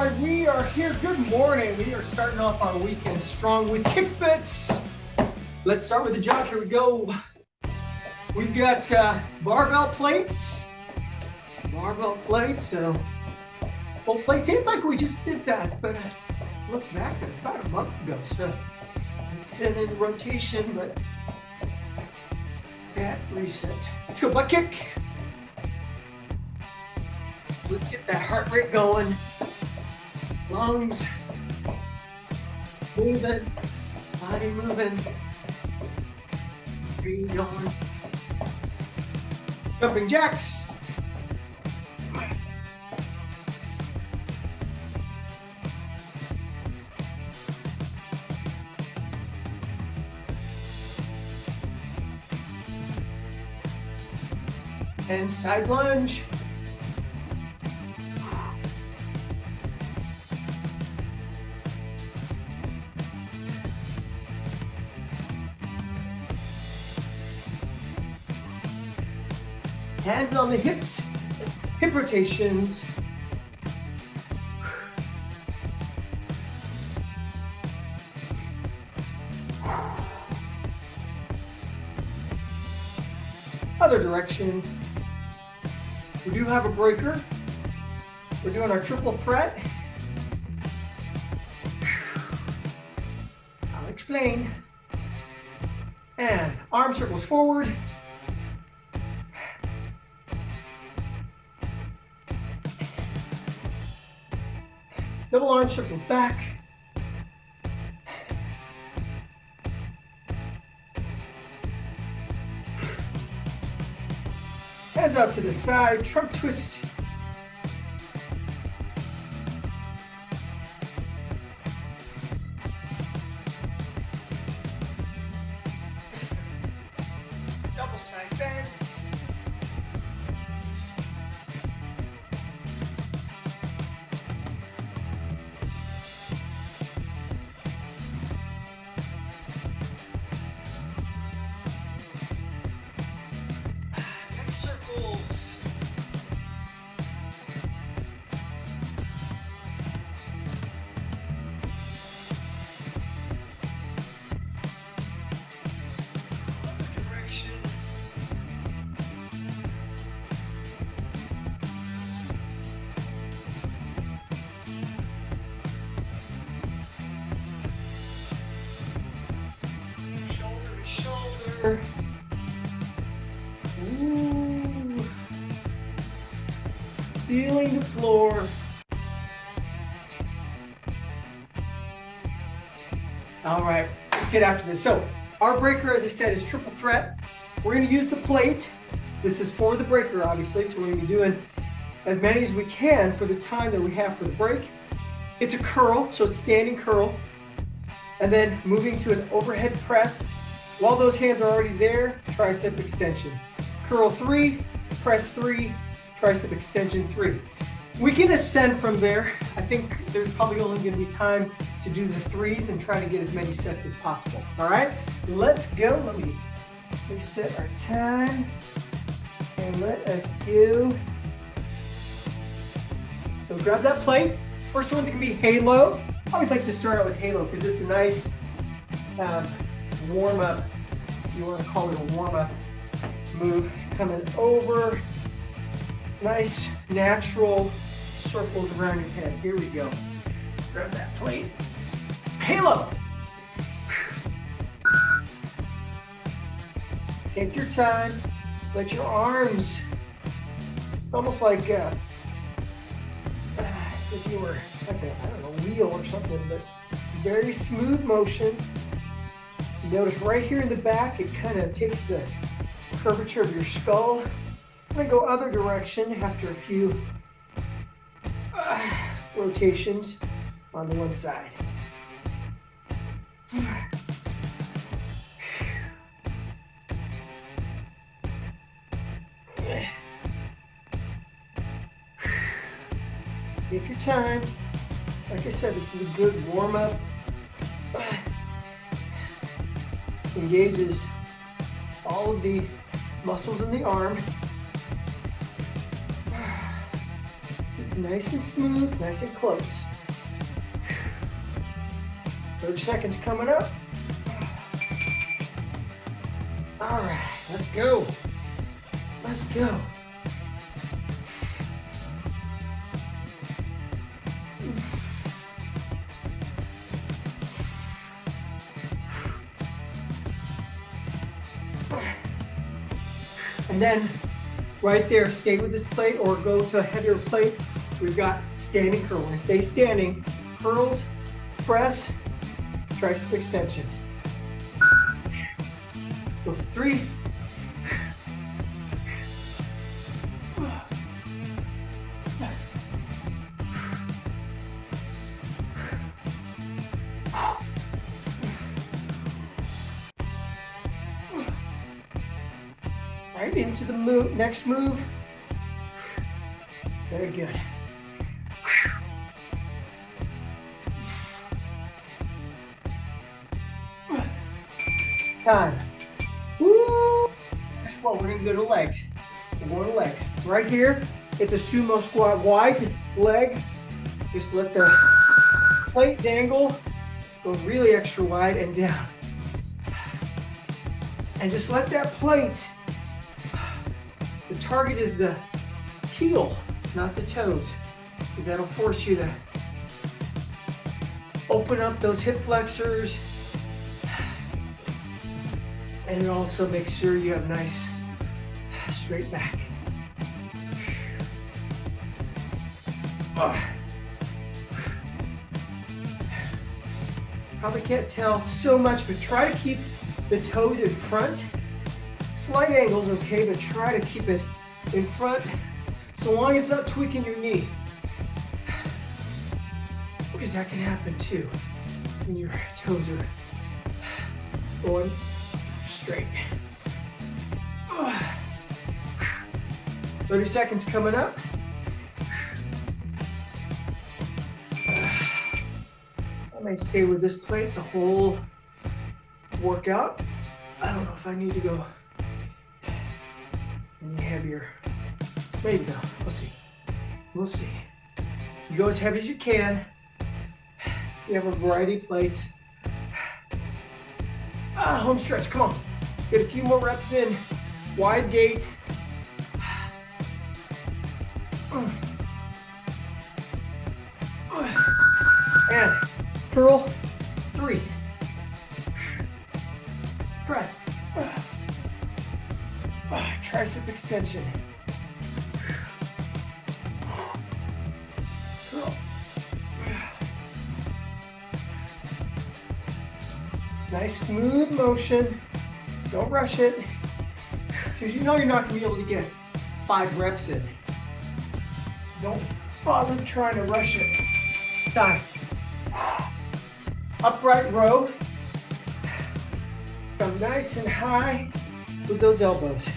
right, we are here. Good morning. We are starting off our weekend strong with kick fits. Let's start with the jog. Here we go. We've got barbell plates. So full plate. Seems like we just did that, but look back at about a month ago. So it's been in rotation, but that reset. Let's go butt kick. Let's get that heart rate going. Lungs moving, body moving, breathing going. Jumping jacks. And side lunge. Hands on the hips, hip rotations. Other direction. We do have a breaker. We're doing our triple threat. I'll explain. And arm circles forward. Double arm circles back. Hands out to the side, trunk twist. Double side bend. Ooh. Ceiling to floor. All right, let's get after this. So our breaker, as I said, is triple threat. We're going to use the plate. This is for the breaker, obviously, so we're going to be doing as many as we can for the time that we have for the break. It's a curl, so it's standing curl. And then moving to an overhead press. While those hands are already there, tricep extension. Curl 3, press 3, tricep extension 3. We can ascend from there. I think there's probably only going to be time to do the 3s and try to get as many sets as possible. All right, let's go. Let me reset our time and let us go. So grab that plate. First one's going to be halo. I always like to start out with halo because it's a nice warm-up, if you want to call it a warm-up move. Coming over, nice natural circles around your head. Here we go. Grab that plate. Halo. Take your time. Let your arms, it's almost like as if you were like a, I don't know, wheel or something, but very smooth motion. You notice right here in the back, it kind of takes the curvature of your skull. And then go other direction after a few rotations on the one side. Take your time. Like I said, this is a good warm-up. Engages all of the muscles in the arm. Nice and smooth, nice and close. 30 seconds coming up. All right, let's go. Let's go. And then right there, stay with this plate or go to a heavier plate. We've got standing curl. And stay standing. Curls, press, tricep extension. Go for 3. Right into the next move. Very good. Time. Woo! Next one, we're gonna go to legs. We're going to legs. Right here, it's a sumo squat. Wide leg. Just let the plate dangle. Go really extra wide and down. And just let that plate, the target is the heel, not the toes, because that'll force you to open up those hip flexors. And it also makes sure you have nice straight back. Probably can't tell so much, but try to keep the toes in front. Slight angles, okay, but try to keep it in front so long as it's not tweaking your knee. Because that can happen too when your toes are going straight. 30 seconds coming up. I may stay with this plate the whole workout. I don't know if I need to go any heavier. Maybe no. We'll see. We'll see. You go as heavy as you can. You have a variety of plates. Home stretch. Come on. Get a few more reps in. Wide gate. And curl. 3. Press. Tricep extension. Curl. Nice smooth motion. Don't rush it. Because you know you're not going to be able to get 5 reps in. Don't bother trying to rush it. Time. Upright row. Come nice and high with those elbows.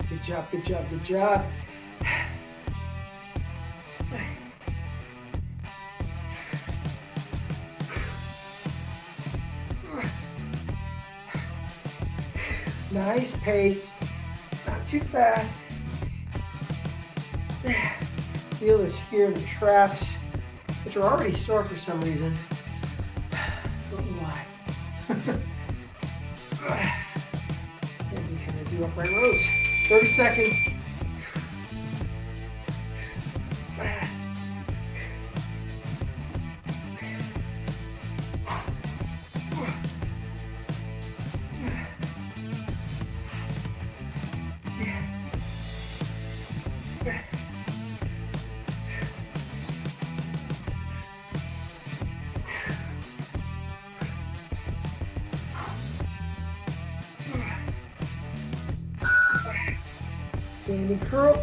Good job, good job, good job. Nice pace, not too fast. Feel this here in the traps, which are already sore for some reason. Don't know why. And you can do upright rows. 30 seconds. Standing curl.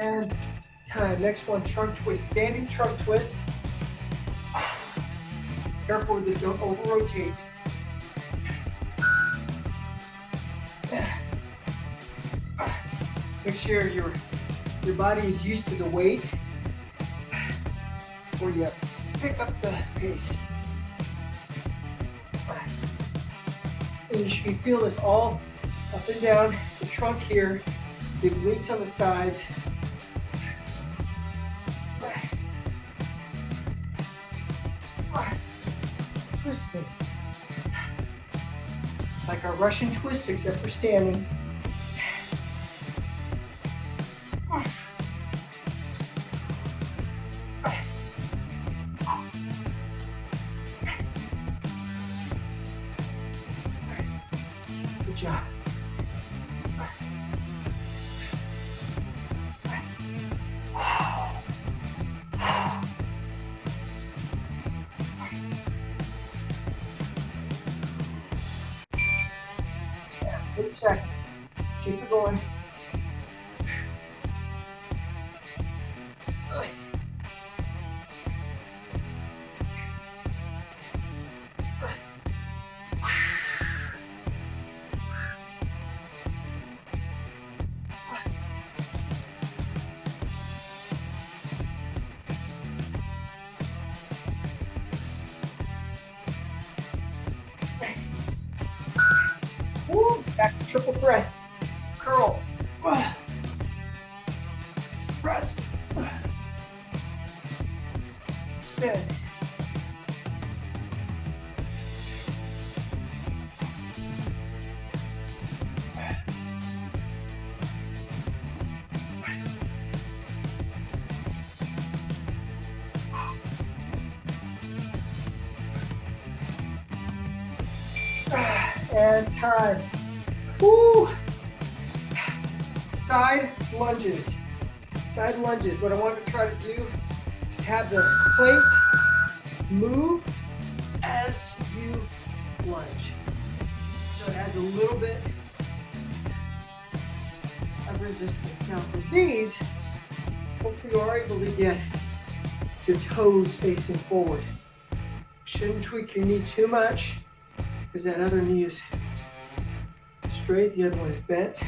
And time. Next one, trunk twist, standing trunk twist. Careful with this, don't over-rotate. Make sure your body is used to the weight before you pick up the pace. And you should be feeling this all up and down the trunk here, the obliques on the sides. Twisting. Like a Russian twist, except for standing. Good job. Yeah, 8 seconds. Keep it going. Woo, back to triple threat. Curl. Press. Extend. And time. Woo! Side lunges. Side lunges. What I want to try to do is have the plate move as you lunge. So it adds a little bit of resistance. Now for these, hopefully you are able to get your toes facing forward. Shouldn't tweak your knee too much, because that other knee is straight, the other one is bent.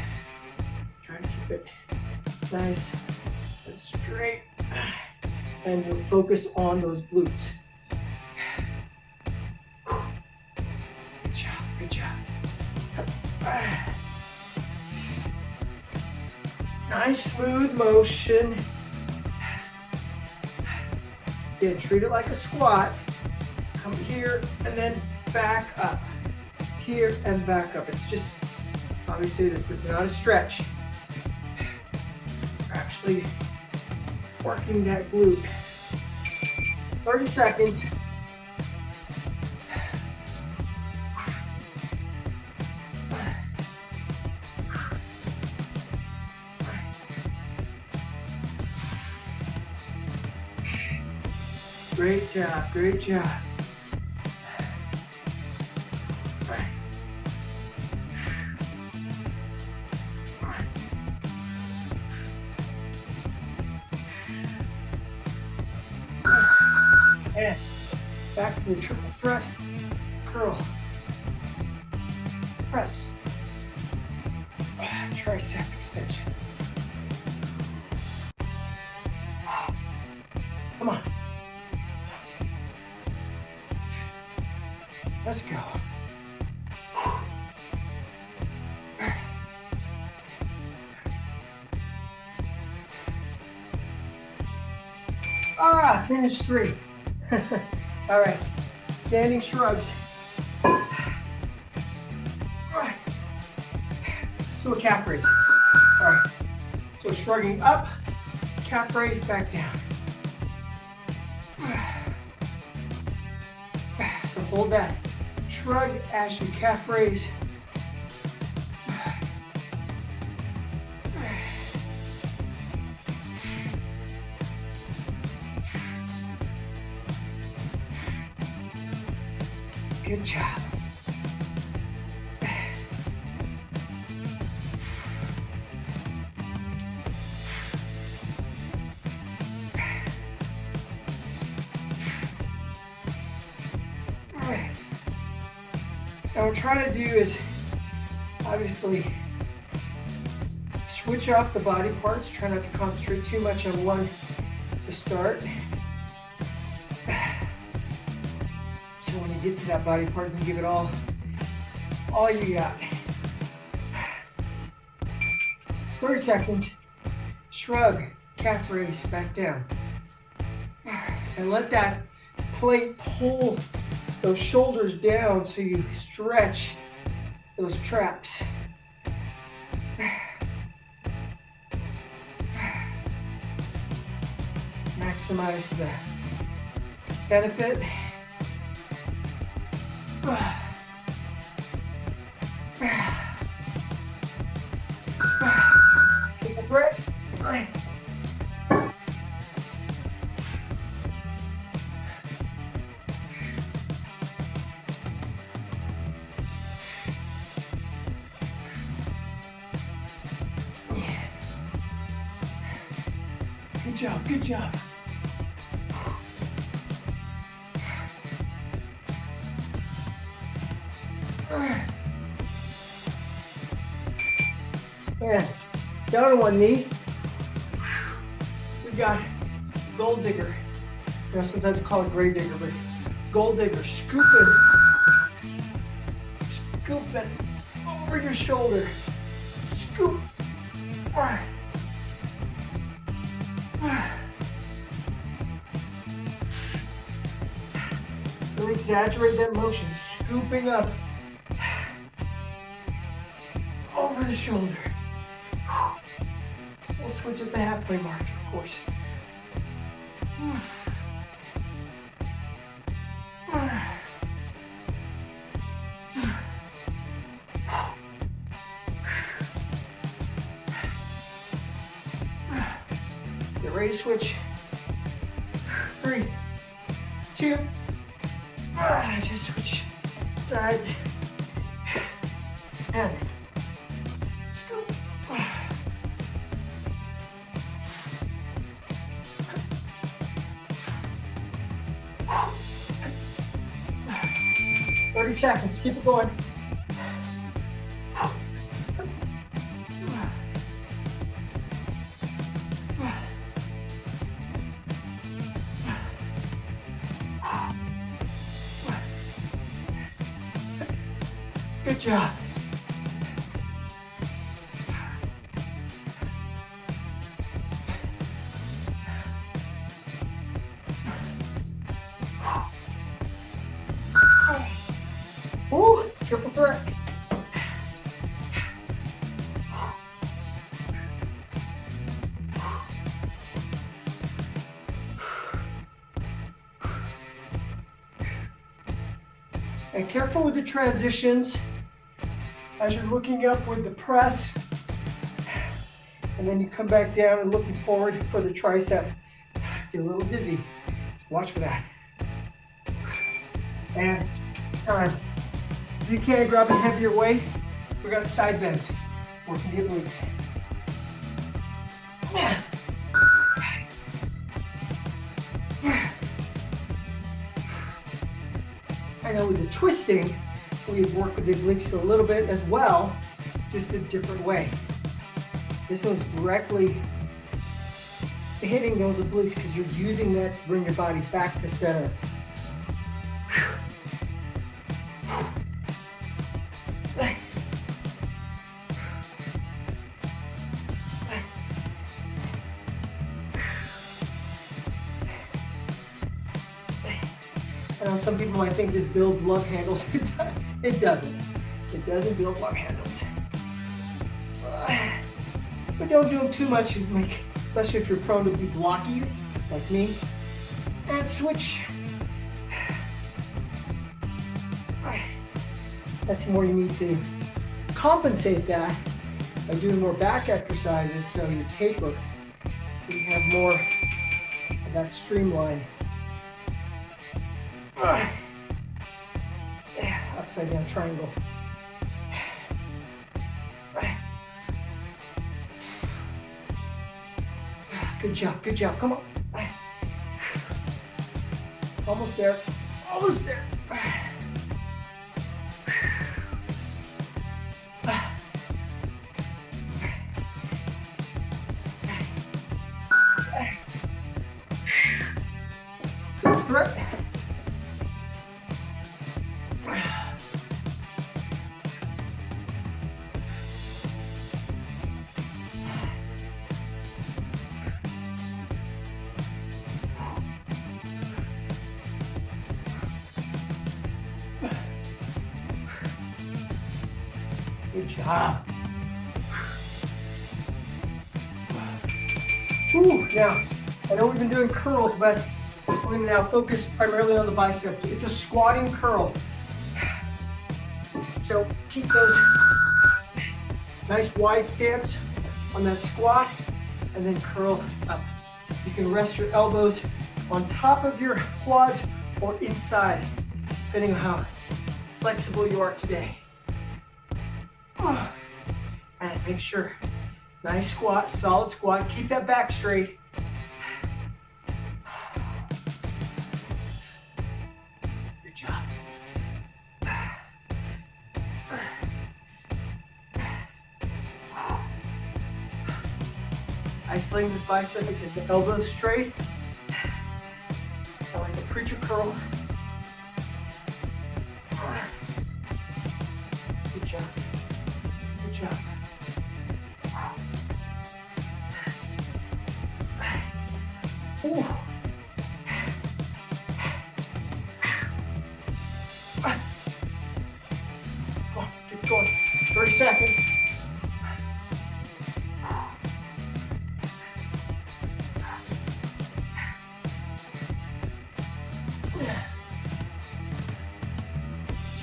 Try to keep it nice and straight. And we'll focus on those glutes. Good job, good job. Nice smooth motion. Again, treat it like a squat. Come here and then back up. Here and back up. It's just, obviously this is not a stretch. We're actually working that glute. 30 seconds. Great job, great job. And back to the triple threat, curl, press, tricep extension. Come on. Let's go. Finish 3. All right, standing shrugs. To a calf raise. Sorry. So shrugging up, calf raise, back down. So hold that. Shrug as you calf raise. Good job. And what we're trying to do is obviously switch off the body parts. Try not to concentrate too much on one to start. So when you get to that body part, you give it all you got. 30 seconds. Shrug, calf raise, back down. And let that plate pull those shoulders down so you stretch those traps. Maximize the benefit. Take a breath. Good job, good job. And down on one knee. We got gold digger. You know, sometimes we call it grave digger, but gold digger. Scooping over your shoulder. Scoop. Really exaggerate that motion, scooping up over the shoulder. We'll switch at the halfway mark, of course. Get ready to switch. 3, 2, just switch sides and scoop. 30 seconds, keep it going. Good job. Ooh, triple threat. And careful with the transitions as you're looking up with the press, and then you come back down and looking forward for the tricep. Get a little dizzy. Watch for that. And time. If you can't grab a heavier weight, we got side bends. Working the obliques. I know with the twisting, we work with the obliques a little bit as well, just a different way. This one's directly hitting those obliques because you're using that to bring your body back to center. I know some people might think this builds love handles. It doesn't. It doesn't build love handles. But don't do them too much, especially if you're prone to be blocky, like me. And switch. That's more you need to compensate that by doing more back exercises so you taper, so you have more of that streamline. Upside down triangle. Good job, good job. Come on. Almost there. Almost there. Good job. Whew, now, I know we've been doing curls, but we're going to now focus primarily on the bicep. It's a squatting curl. So keep those nice wide stance on that squat and then curl up. You can rest your elbows on top of your quads or inside, depending on how flexible you are today. And make sure, nice squat, solid squat. Keep that back straight. Good job. Isolating this bicep and get the elbows straight. I like the preacher curl. Good job. Good job. Ooh. Come on, keep going. 30 seconds.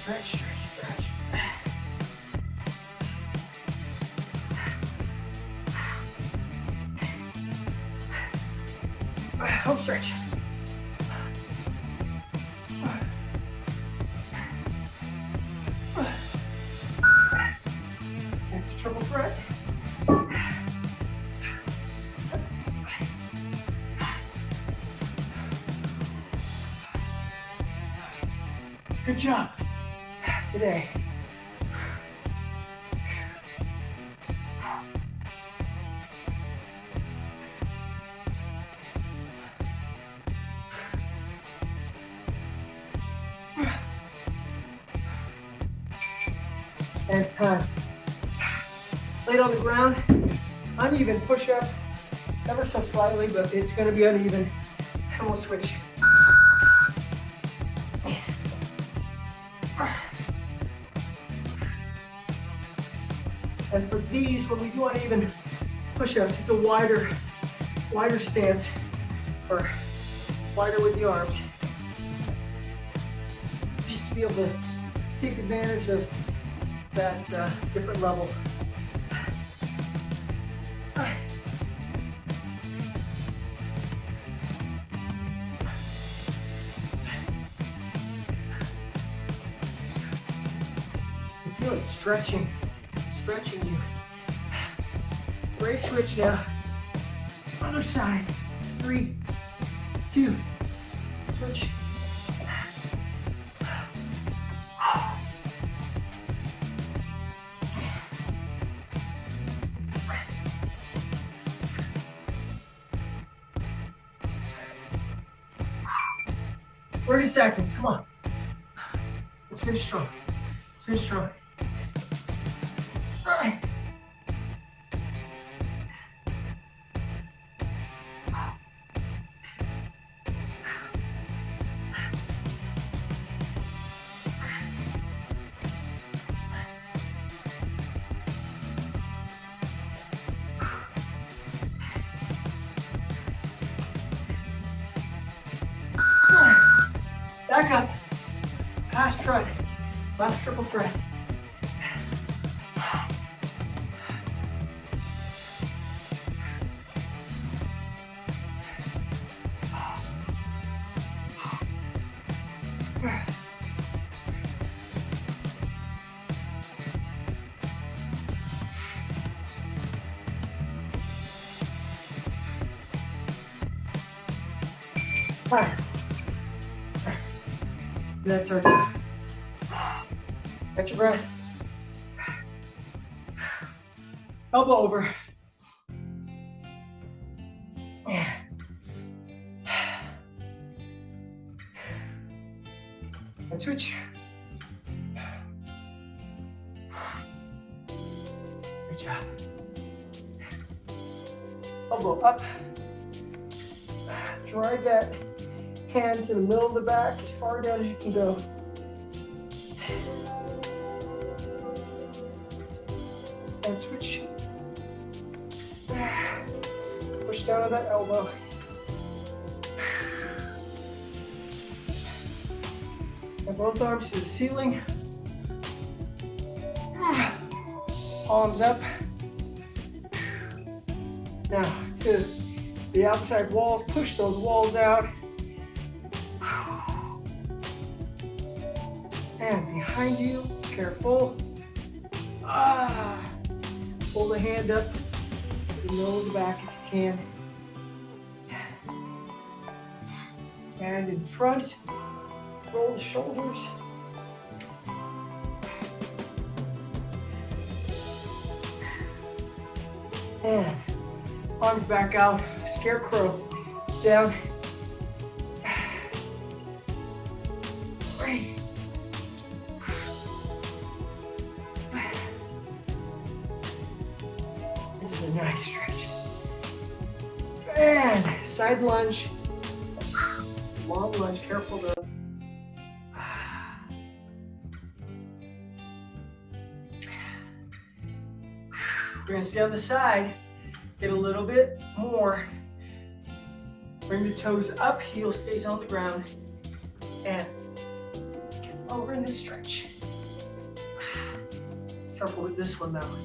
Stretch, stretch, stretch. Home stretch. Next triple threat. Good job today. And it's time. Lay it on the ground, uneven push up, ever so slightly, but it's going to be uneven. And we'll switch. And for these, when we do uneven push-ups, it's a wider stance, or wider with the arms, just to be able to take advantage of that different level. You feel it stretching you. Great switch now. Other side. 3, 2, switch. Thirty seconds, come on. Let's finish strong. Let's finish strong. All right. Back up. Last try. Last triple threat. Fire. That's our time. Catch your breath. Elbow over. And switch. Good job. Elbow up. Drive that hand to the middle of the back, as far down as you can go. And switch. Push down to that elbow. And both arms to the ceiling. Palms up. Now to the outside walls, push those walls out. And behind you, careful. Pull the hand up, the nose back if you can. And in front, roll the shoulders. And arms back out, scarecrow down. Right. This is a nice stretch. And side lunge. Long lunge, careful though. We're gonna stay on the side, get a little bit more. Bring the toes up, heel stays on the ground. And get over in this stretch. Careful with this one though.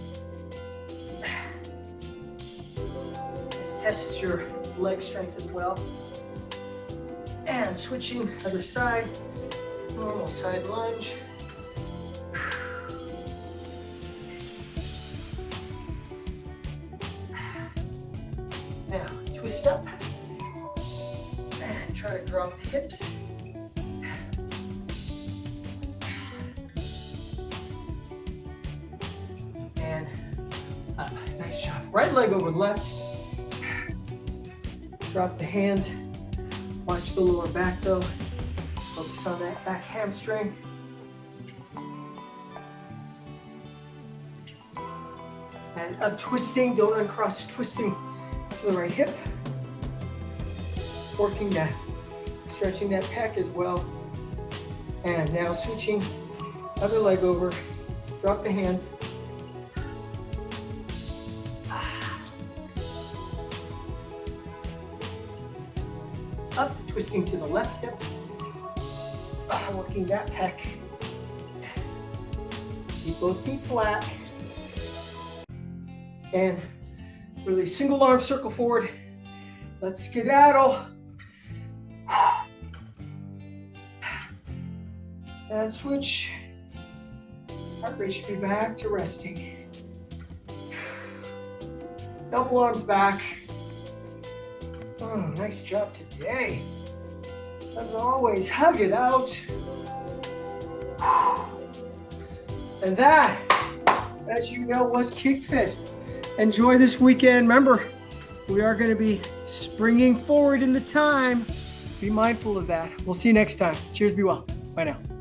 This tests your leg strength as well. And switching other side, normal side lunge. Now, twist up and try to drop the hips. And up, nice job. Right leg over left. Drop the hands. Watch the lower back though. Focus on that back hamstring. And up twisting, don't uncross, twisting to the right hip. Working that, stretching that pec as well. And now switching, other leg over, drop the hands. Up, twisting to the left hip. Working that pec. Keep both feet flat. And really single arm circle forward. Let's skedaddle. And switch. Heart rate should be back to resting. Double arms back. Oh, nice job today. As always, hug it out. And that, as you know, was Kick Fit. Enjoy this weekend. Remember, we are going to be springing forward in the time. Be mindful of that. We'll see you next time. Cheers, be well. Bye now.